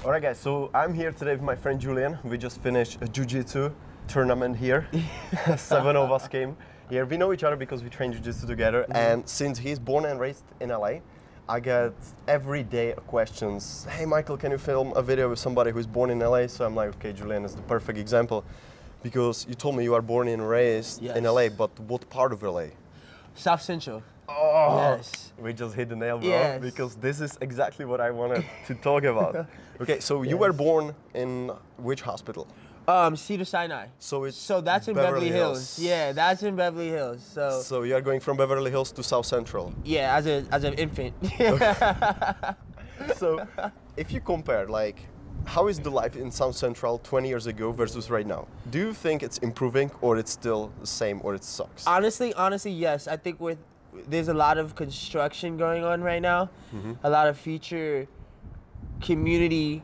All right, guys, so I'm here today with my friend Julian. We just finished a jiu-jitsu tournament here. 7 of us came here. We know each other because we train jiu-jitsu together. And since he's born and raised in LA, I get every day questions. Hey, Michael, can you film a video with somebody who's born in LA? So I'm like, okay, Julian is the perfect example. Because you told me you are born and raised in LA, but what part of LA? South Central. Oh, yes. We just hit the nail, bro, yes. because this is exactly what I wanted to talk about. Okay, so you were born in which hospital? Cedar Sinai. So it's that's in Beverly Hills. Yeah, that's in Beverly Hills. So you are going from Beverly Hills to South Central. Yeah, as an infant. So if you compare, like, how is the life in South Central 20 years ago versus right now? Do you think it's improving, or it's still the same, or it sucks? Honestly, yes. I think there's a lot of construction going on right now. A lot of future community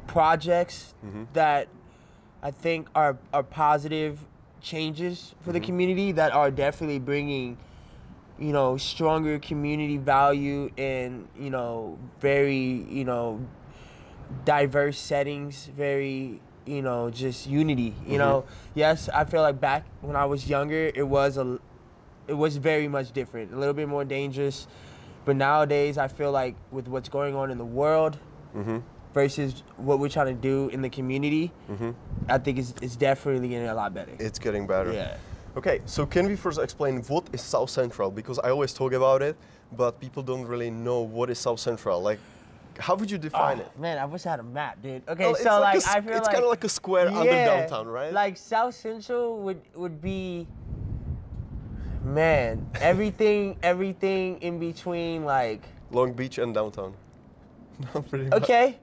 projects that I think are positive changes for the community, that are definitely bringing, you know, stronger community value and, you know, very, you know, diverse settings, very, you know, just unity, you know. Yes, I feel like back when I was younger, it was very much different, a little bit more dangerous. But nowadays, I feel like with what's going on in the world versus what we're trying to do in the community, I think it's definitely getting a lot better. It's getting better. Yeah. Okay, so can we first explain what is South Central? Because I always talk about it, but people don't really know what is South Central. Like, how would you define it? Man, I wish I had a map, dude. Okay, well, so I feel it's like kind of like a square under downtown, right? Like South Central would be, man, everything in between, like Long Beach and downtown. Pretty much. Okay.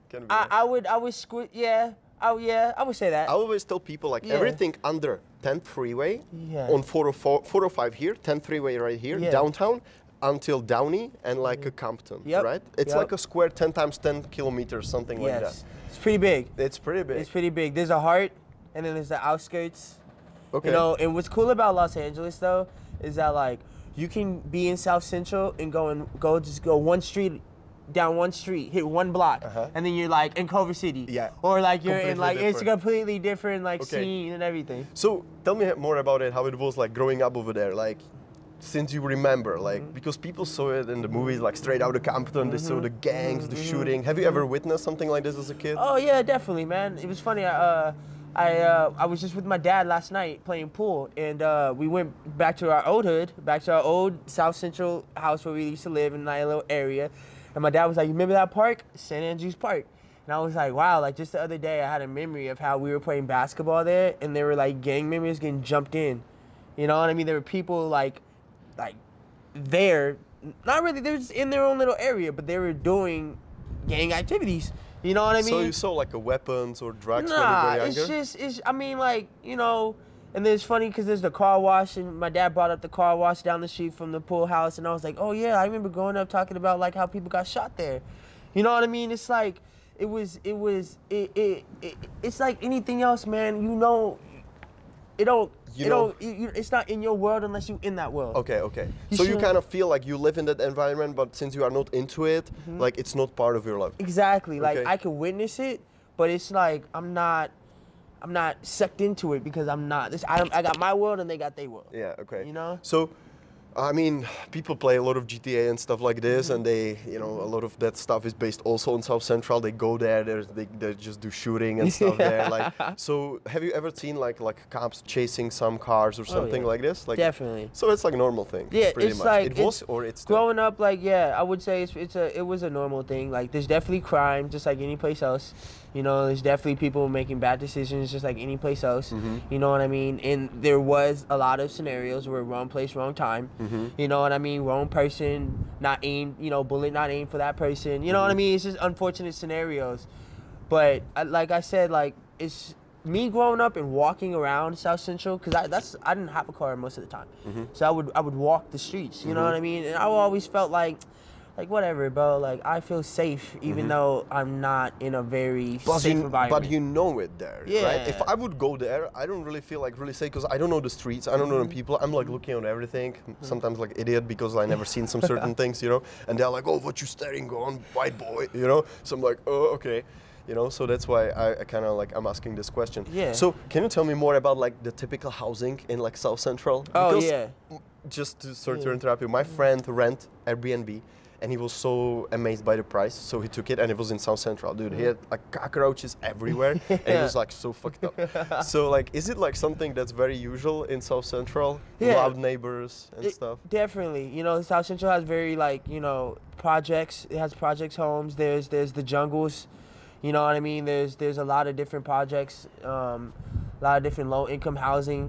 Can be I would squid, yeah. Oh yeah, I would say that. I always tell people, like, everything under 10th freeway on 405 here, 10th freeway right here, downtown, until Downey and like a Compton, right? It's like a square 10 times 10 kilometers, something like that. It's pretty big. It's pretty big. It's pretty big. There's a heart, and then there's the outskirts. Okay. You know, and what's cool about Los Angeles though is that, like, you can be in South Central and just go one street, down one street, hit one block, and then you're like in Culver City. Yeah. Or like you're in, like, different. it's a completely different, like, scene and everything. So tell me more about it, how it was like growing up over there, like, since you remember, like, because people saw it in the movies, like Straight Outta Compton, they saw the gangs, the shooting. Have you ever witnessed something like this as a kid? Oh yeah, definitely, man. It was funny. I was just with my dad last night playing pool, and we went back to our old hood, back to our old South Central house where we used to live in that little area. And my dad was like, "You remember that park? St. Andrews Park." And I was like, wow, like, just the other day I had a memory of how we were playing basketball there, and there were like gang members getting jumped in. You know what I mean? There were people like there, not really, they were just in their own little area, but they were doing gang activities. You know what I mean? So you saw like a weapons or drugs when Nah, you were younger? it's I mean, like, you know, and then it's funny because there's the car wash, and my dad brought up the car wash down the street from the pool house, and I was like, oh yeah, I remember growing up talking about like how people got shot there. You know what I mean? It's like, it's like anything else, man. You know, it's not in your world unless you're in that world. Okay, okay. So you kind of feel like you live in that environment, but since you are not into it, like, it's not part of your life. Exactly. Okay. Like, I can witness it, but it's like I'm not sucked into it because I'm not. I got my world and they got their world. Yeah, okay. You know? So, I mean, people play a lot of GTA and stuff like this, and they, you know, a lot of that stuff is based also in South Central. They go there, they just do shooting and stuff there. Like, so have you ever seen like cops chasing some cars or something like this? Like, definitely. So it's like a normal thing. Yeah, pretty it's much. like It was, or it's still? growing up. Like, yeah, I would say it was a normal thing. Like, there's definitely crime, just like any place else. You know, there's definitely people making bad decisions just like any place else. You know what I mean? And there was a lot of scenarios where wrong place, wrong time. You know what I mean? Wrong person, not aimed, you know, bullet not aimed for that person. You know what I mean? It's just unfortunate scenarios. But like I said, like, it's me growing up and walking around South Central, because I didn't have a car most of the time. So I would walk the streets, you know what I mean? And I always felt like like whatever, bro. Like I feel safe, even though I'm not in a very safe environment. But you know it there, right? Yeah. If I would go there, I don't really feel like really safe because I don't know the streets, I don't know the people. I'm like looking at everything, sometimes like idiot because I never seen some certain things, you know. And they're like, "Oh, what you staring on, white boy?" You know. So I'm like, "Oh, okay." You know, so that's why I kind of like I'm asking this question. Yeah. So can you tell me more about like the typical housing in like South Central? Oh, Because yeah. Just to sort of interrupt you, my friend rent Airbnb, and he was so amazed by the price, so he took it, and it was in South Central, dude. He had like cockroaches everywhere, and it was like so fucked up. So like, is it like something that's very usual in South Central? Yeah. Loud neighbors and stuff. Definitely. You know, South Central has very like, you know, projects. It has projects homes. There's the jungles. You know what I mean? There's a lot of different projects, a lot of different low income housing.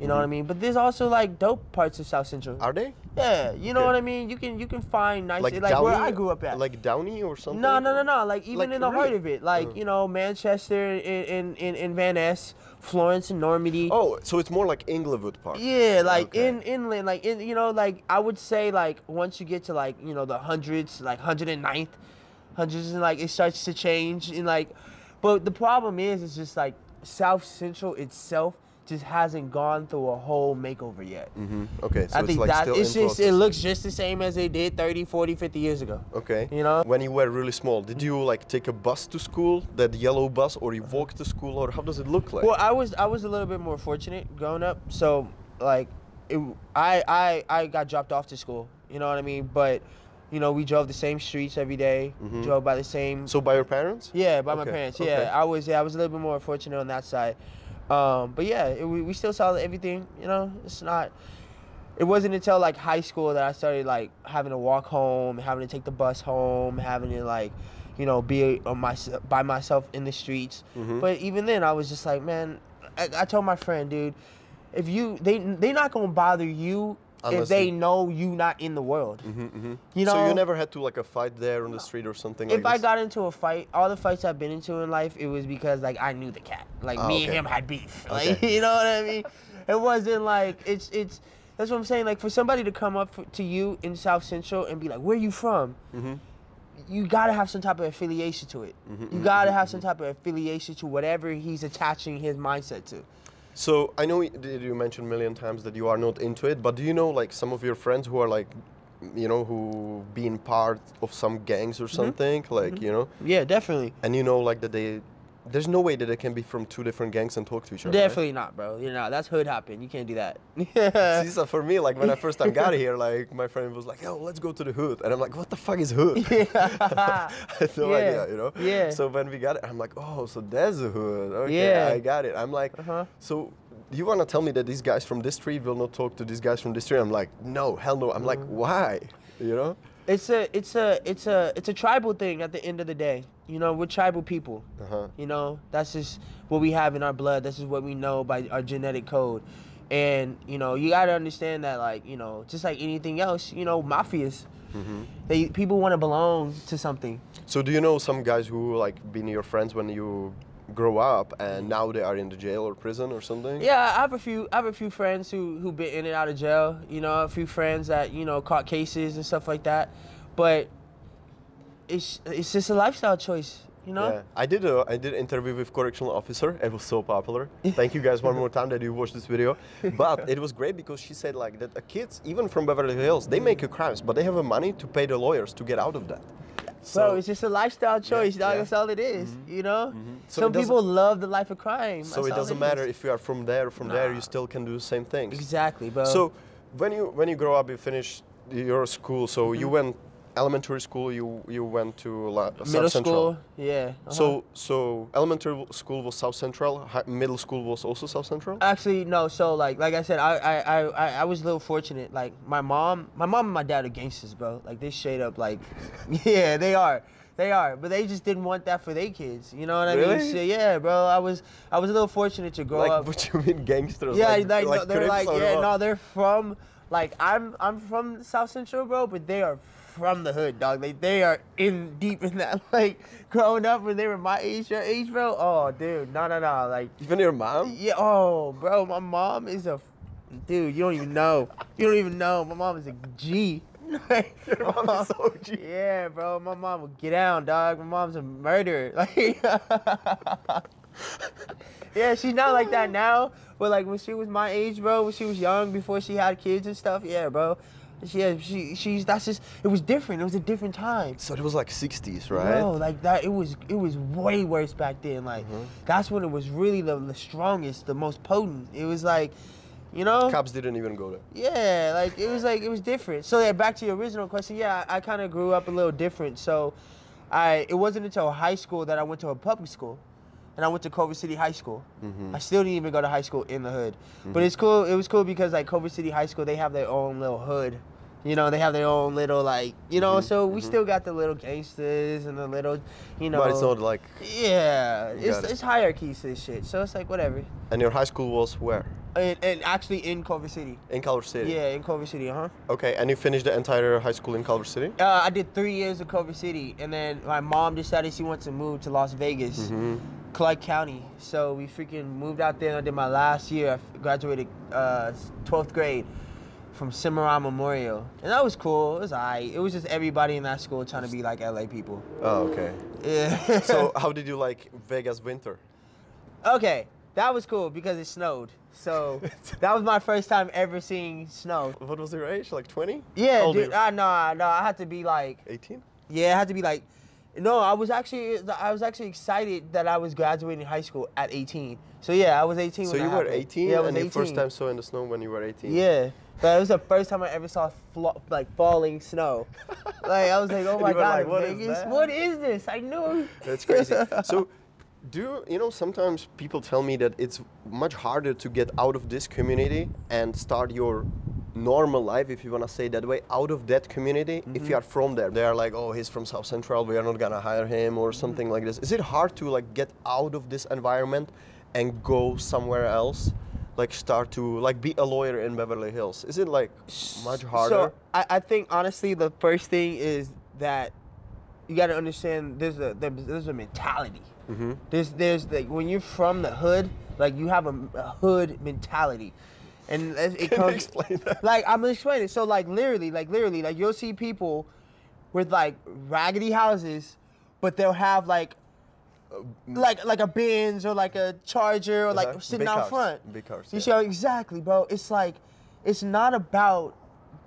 You know what I mean? But there's also like dope parts of South Central. Are they? Yeah, you know Okay. what I mean? You can find nice like Downey, where I grew up at. Like Downey or something? No. Like even Like, in the heart really? of it, like you know, Manchester in Van Ness, Florence and Normandy. Oh, so it's more like Inglewood Park. Yeah, like Okay. in inland, like in you know, like I would say like once you get to like you know the hundreds, like 109th, hundreds, and like it starts to change and like, but the problem is it's just like South Central itself just hasn't gone through a whole makeover yet. Okay, so I it's think like that still it's in just process. it looks just the same as they did 30, 40, 50 years ago. Okay. You know? When you were really small, did you like take a bus to school, that yellow bus, or you walked to school, or how does it look like? Well, I was a little bit more fortunate growing up, so like I got dropped off to school. You know what I mean? But you know, we drove the same streets every day, drove by the same. So by your parents? Yeah, by my Okay, parents. okay. Yeah, I was a little bit more fortunate on that side. But yeah, we still saw everything. You know, it wasn't until like high school that I started like having to walk home, having to take the bus home, having to like, you know, be by myself in the streets. But even then, I was just like, man, I told my friend, dude, if they not gonna bother you. Unless If they you- know you not in the world, you know. So you never had to like a fight there on the street or something like If this? I got into a fight, all the fights I've been into in life, it was because like I knew the cat. Like me and okay. him had beef. Like Okay. you know what I mean? It wasn't like it's that's what I'm saying. Like for somebody to come up to you in South Central and be like, "Where you from?" You gotta have some type of affiliation to it. You gotta have some type of affiliation to whatever he's attaching his mindset to. So I know you mentioned a million times that you are not into it, but do you know like some of your friends who are like, you know, who been part of some gangs or something, like you know, Yeah, definitely. and you know like that there's no way that they can be from two different gangs and talk to each other. right? Definitely not, bro. You know, that's hood hopping. You can't do that. See, so for me, like when I first time got here, like my friend was like, "Yo, let's go to the hood," and I'm like, "What the fuck is hood?" I had no Yeah, idea, you know. yeah. So when we got it, I'm like, "Oh, so there's a hood." Okay, Yeah. I got it. I'm like, "So you want to tell me that these guys from this street will not talk to these guys from this street?" I'm like, "No, hell no." I'm like, "Why?" You know. It's a tribal thing at the end of the day. You know, we're tribal people. You know, that's just what we have in our blood. This is what we know by our genetic code. And, you know, you got to understand that, like, you know, just like anything else, you know, mafias, people want to belong to something. So do you know some guys who like been your friends when you grow up and now they are in the jail or prison or something? Yeah, I have a few friends who been in and out of jail. You know, a few friends that you know caught cases and stuff like that. But it's just a lifestyle choice. You know. Yeah, I did an interview with correctional officer. It was so popular. Thank you guys one more time that you watched this video. But it was great because she said like that kids, even from Beverly Hills, they make crimes, but they have the money to pay the lawyers to get out of that. Bro, it's just a lifestyle choice, dog. yeah. That's all it is. You know. So Some it doesn't- people love the life of crime. So That's it all doesn't is. matter if you are from there or from there, you still can do the same things. Exactly, bro. So when you grow up, you finish your school. So you went elementary school. You went to middle South Central. school, yeah. So elementary school was South Central. Middle school was also South Central. Actually, no. So like I said, I was a little fortunate. Like my mom and my dad are gangsters, bro. Like they straight up like, yeah, they are. But they just didn't want that for their kids. You know what I Really? mean? So, yeah, bro. I was a little fortunate to grow Like up. what you mean gangsters? Yeah, like no, they're Crips like, or yeah, what? no, they're from like I'm from South Central, bro, but they are from the hood, dog. They are deep in that. Like growing up when they were my age, your age, bro. Oh, dude, no, like. Even your mom? Yeah, oh, bro, my mom is a, dude, you don't even know. My mom is a G. Like, Your mom is OG. Yeah, bro. My mom would get down, dog. My mom's a murderer. Like, yeah, she's not like that now. But like when she was my age, bro, when she was young, before she had kids and stuff, yeah, bro. She's that's just, it was different. It was a different time. So it was like 60s, right? No, like that. It was way worse back then. Like that's when it was really the strongest, the most potent. It was like, you know. Cops didn't even go there. Yeah, like it was different. So yeah, back to your original question. Yeah, I kind of grew up a little different. So it wasn't until high school that I went to a public school. And I went to Culver City High School. I still didn't even go to high school in the hood. But it's cool. It was cool because like Culver City High School, they have their own little hood. You know, they have their own little like, you know, so we still got the little gangsters and the little, you know. But it's not like... Yeah, it's hierarchies to this shit. So it's like whatever. And your high school was where? And actually in Culver City. In Culver City? Yeah, in Culver City, Okay, and you finished the entire high school in Culver City? I did 3 years in Culver City, and then my mom decided she wanted to move to Las Vegas. Clark County. So we freaking moved out there and I did my last year. I graduated 12th grade from Cimarron Memorial. And that was cool. It was alright. It was just everybody in that school trying to be like LA people. Oh, okay. Yeah. So how did you like Vegas winter? Okay, that was cool because it snowed. So that was my first time ever seeing snow. What was your age? Like 20? Yeah, dude. No, I had to be like 18? Yeah, I had to be like, no, I was actually excited that I was graduating high school at 18. So yeah, I was 18 So when you that were happened. 18 Yeah, I was and 18. you first time saw in the snow when you were 18? Yeah, but it was the first time I ever saw falling snow. Like I was like, oh my You were God, like, what is Vegas, that? what is this? I knew. That's crazy. So, you know, sometimes people tell me that it's much harder to get out of this community and start your normal life, if you want to say that way, out of that community if you are from there. They are like, oh, he's from South Central, we are not gonna hire him or something like this. Is it hard to like get out of this environment and go somewhere else? Like start to like be a lawyer in Beverly Hills? Is it like much harder? So I think honestly the first thing is that you got to understand there's a mentality. There's like when you're from the hood, like you have a hood mentality. And it Can comes you explain that? like I'm gonna explain it. So like literally like you'll see people with like raggedy houses, but they'll have like a Benz or like a Charger or like sitting Big out cars. front. Big cars, You yeah. see how exactly, bro? It's like it's not about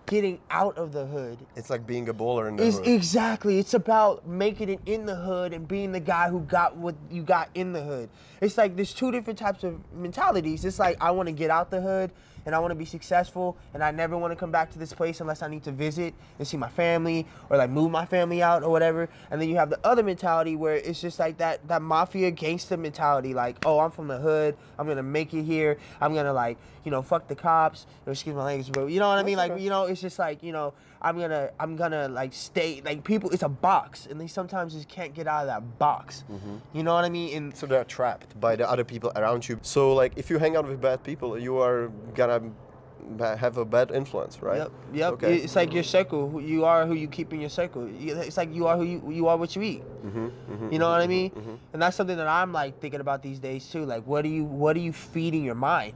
getting out of the hood. It's like being a baller in the It's hood. exactly. It's about making it in the hood and being the guy who got what you got in the hood. It's like there's two different types of mentalities. It's like I want to get out the hood and I want to be successful and I never want to come back to this place unless I need to visit and see my family or like move my family out or whatever. And then you have the other mentality where it's just like that mafia gangster mentality. Like, oh, I'm from the hood. I'm gonna make it here. I'm gonna like, you know, fuck the cops. Excuse my language, but you know what I mean? Like, you know, it's just like, you know, I'm gonna like stay like people. It's a box, and they sometimes just can't get out of that box. You know what I mean? And So they're trapped by the other people around you. So like if you hang out with bad people, you are gonna have a bad influence, right? Yep. Okay. It's like your circle. You are who you keep in your circle. It's like you are who you are what you eat. You know what I mean? And that's something that I'm like thinking about these days too. Like, what are you feeding your mind?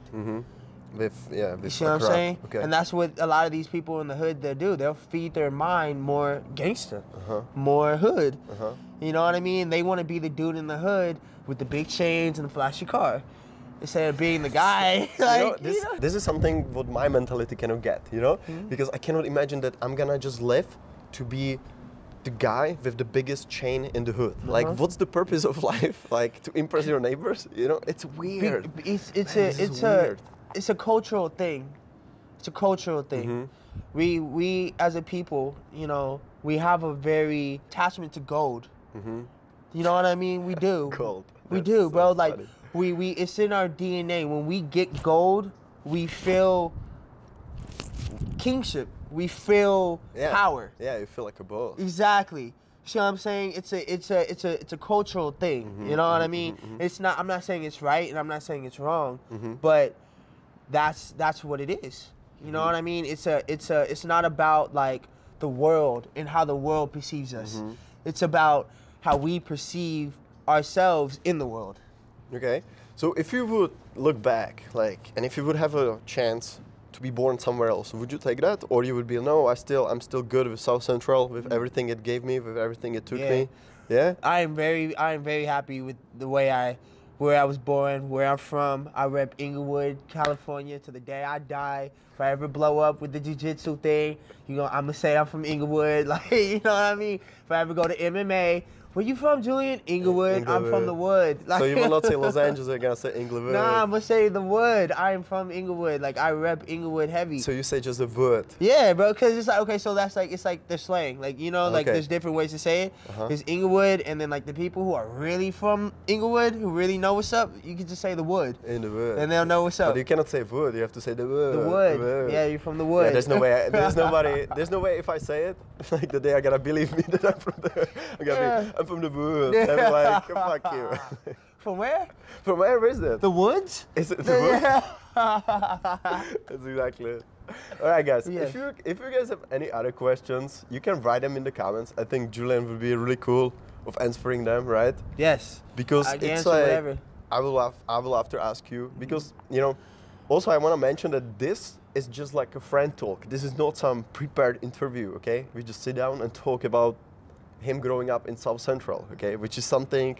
With You see what I'm crowd. saying? Okay. And that's what a lot of these people in the hood they do. They'll feed their mind more gangster, more hood. You know what I mean? They want to be the dude in the hood with the big chains and the flashy car, instead of being the guy. Like, this is something what my mentality cannot get, you know? Because I cannot imagine that I'm gonna just live to be the guy with the biggest chain in the hood. Like, what's the purpose of life? Like, to impress your neighbors? You know, it's weird. It's a cultural thing. It's a cultural thing. We as a people, you know, we have a very attachment to gold. You know what I mean? We do. Gold. We That's do, so bro. Like funny. we it's in our DNA. When we get gold, we feel kingship. We feel power. Yeah, you feel like a boss. Exactly. See what I'm saying? It's a cultural thing. You know what I mean? It's not. I'm not saying it's right, and I'm not saying it's wrong, but that's what it is. You know what I mean? It's not about like the world and how the world perceives us. It's about how we perceive ourselves in the world. Okay. So if you would look back, like, and if you would have a chance to be born somewhere else. Would you take that, or you would be no? I'm still good with South Central, with everything it gave me, with everything it took me. Yeah. I am very happy with the way where I was born, where I'm from. I rep Inglewood, California to the day I die. If I ever blow up with the jiu-jitsu thing, I'm gonna say I'm from Inglewood. Like, you know what I mean? If I ever go to MMA, where you from, Julian? Inglewood. I'm from the Wood. Like, so you will not say Los Angeles, you're gonna say Inglewood. Nah, I'm gonna say the Wood. I am from Inglewood. Like, I rep Inglewood heavy. So you say just the Wood. Yeah, bro, because it's like, okay, so that's like, it's like the slang. Like, you know, like Okay. there's different ways to say it. There's Inglewood, and then like the people who are really from Inglewood, who really know what's up, you can just say the Wood. In the Wood. And they'll know what's up. But you cannot say Wood, you have to say the Wood. The Wood. Yeah, you're from the Wood. Yeah, there's no way. There's no way if I say it, like the day I gotta believe me that I'm from there. I'm from the Wood. I'm like, fuck you. From where? From where is that? The Woods? Is it the Wood? Yeah. That's exactly it. All right, guys. Yes. If you guys have any other questions, you can write them in the comments. I think Julian would be really cool of answering them, right? Yes. Because I can it's answer like whatever. I will have to ask you because Also, I want to mention that this is just like a friend talk. This is not some prepared interview. Okay, we just sit down and talk about him growing up in South Central. Okay, which is something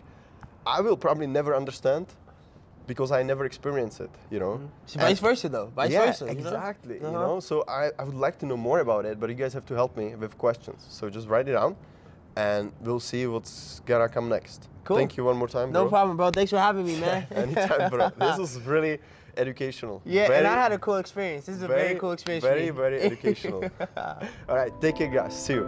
I will probably never understand, because I never experienced it, It's vice versa, though. Vice versa. Exactly. You know? So I would like to know more about it, but you guys have to help me with questions. So just write it down, and we'll see what's gonna come next. Cool. Thank you one more time, No bro. problem, bro. Thanks for having me, man. Anytime, bro. This was really educational. Yeah, very, and I had a cool experience. This is a very cool experience for Very, me. very educational. All right, take care, guys. See you.